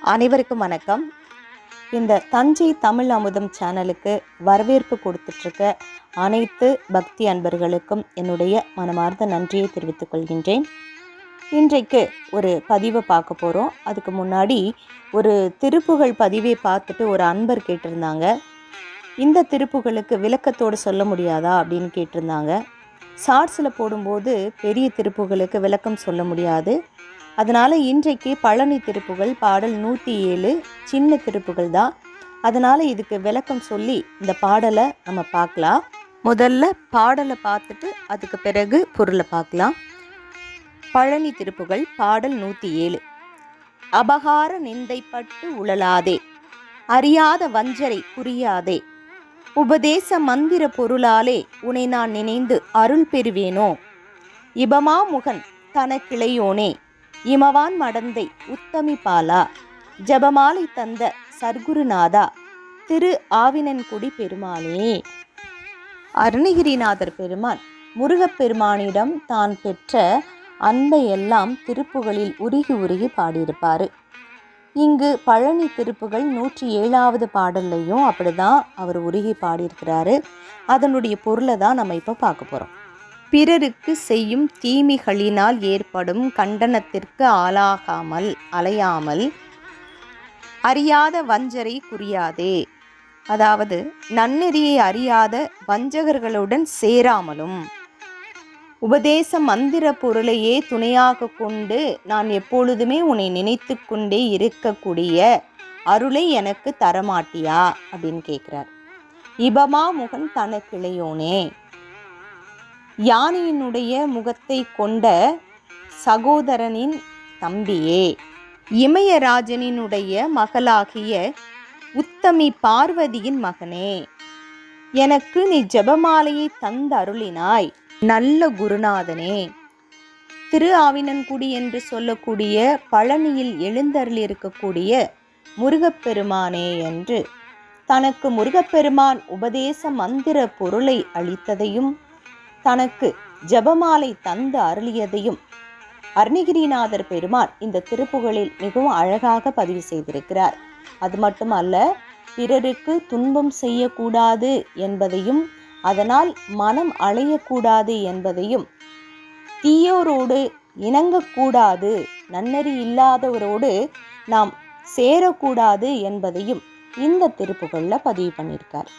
அனைவருக்கும் வணக்கம். இந்த தஞ்சை தமிழ் அமுதம் சேனலுக்கு வரவேற்பு கொடுத்துட்ருக்க அனைத்து பக்தி அன்பர்களுக்கும் என்னுடைய மனமார்ந்த நன்றியை தெரிவித்துக் கொள்கின்றேன். இன்றைக்கு ஒரு பதிவை பார்க்க போகிறோம். அதுக்கு முன்னாடி ஒரு திருப்புகழ் பதிவை பார்த்துட்டு ஒரு அன்பர் கேட்டிருந்தாங்க, இந்த திருப்புகளுக்கு விளக்கத்தோடு சொல்ல முடியாதா அப்படின்னு கேட்டிருந்தாங்க. ஷார்ட்ஸில் போடும்போது பெரிய திருப்புகளுக்கு விளக்கம் சொல்ல முடியாது. அதனால் இன்றைக்கு பழனி திருப்புகள் பாடல் 107 சின்ன திருப்புகள் தான். அதனால் இதுக்கு விளக்கம் சொல்லி இந்த பாடலை நம்ம பார்க்கலாம். முதல்ல பாடலை பார்த்துட்டு அதுக்கு பிறகு பொருளை பார்க்கலாம். பழனி திருப்புகள் பாடல் 107. அபகார நிந்தைப்பட்டு உழலாதே, அறியாத வஞ்சரை புரியாதே, உபதேச மந்திர பொருளாலே உனை நான் நினைந்து அருள் பெறுவேனோ, இபமா முகன் தனக்கிளையோனே, இமவான் மடந்தை உத்தமி பாலா, ஜபமாலை தந்த சர்க்குருநாதா, திரு ஆவினன்குடி பெருமானே. அருணகிரிநாதர் பெருமான் முருகப்பெருமானிடம் தான் பெற்ற அன்பை எல்லாம் திருப்புகளில் உருகி உருகி பாடியிருப்பார். இங்கு பழனி திருப்புகள் 107வது பாடல்லையும் அப்படிதான் அவர் உருகி பாடியிருக்கிறாரு. அதனுடைய பொருளை தான் நம்ம இப்போ பார்க்க போகிறோம். பிறருக்கு செய்யும் தீமைகளினால் ஏற்படும் கண்டனத்திற்கு அலையாமல் அறியாத வஞ்சரை குறியாதே, அதாவது நன்னெறியை அறியாத வஞ்சகர்களுடன் சேராமலும், உபதேச மந்திர பொருளையே துணையாக கொண்டு நான் எப்பொழுதுமே உன்னை நினைத்து கொண்டே இருக்கக்கூடிய அருளை எனக்கு தரமாட்டியா அப்படின்னு கேட்குறார். இபமா முகன் தனக்கிளையோனே, யானையினுடைய முகத்தை கொண்ட சகோதரனின் தம்பியே, இமயராஜனினுடைய மகளாகிய உத்தமி பார்வதியின் மகனே, எனக்கு நீ ஜபமாலையை தந்த அருளினாய் நல்ல குருநாதனே, திரு ஆவினன்குடி என்று சொல்லக்கூடிய பழனியில் எழுந்தருள் இருக்கக்கூடிய முருகப்பெருமானே என்று தனக்கு முருகப்பெருமான் உபதேச மந்திர பொருளை அளித்ததையும் தனக்கு ஜபமாலை தந்து அருளியதையும் அருணகிரிநாதர் பெருமான் இந்த திருப்புகளில் மிகவும் அழகாக பதிவு செய்திருக்கிறார். அது மட்டுமல்ல, பிறருக்கு துன்பம் செய்யக்கூடாது என்பதையும் அதனால் மனம் அலையக்கூடாது என்பதையும், தீயோரோடு இணங்கக்கூடாது, நன்னறி இல்லாதவரோடு நாம் சேரக்கூடாது என்பதையும் இந்த திருப்புகளில் பதிவு பண்ணியிருக்கார்.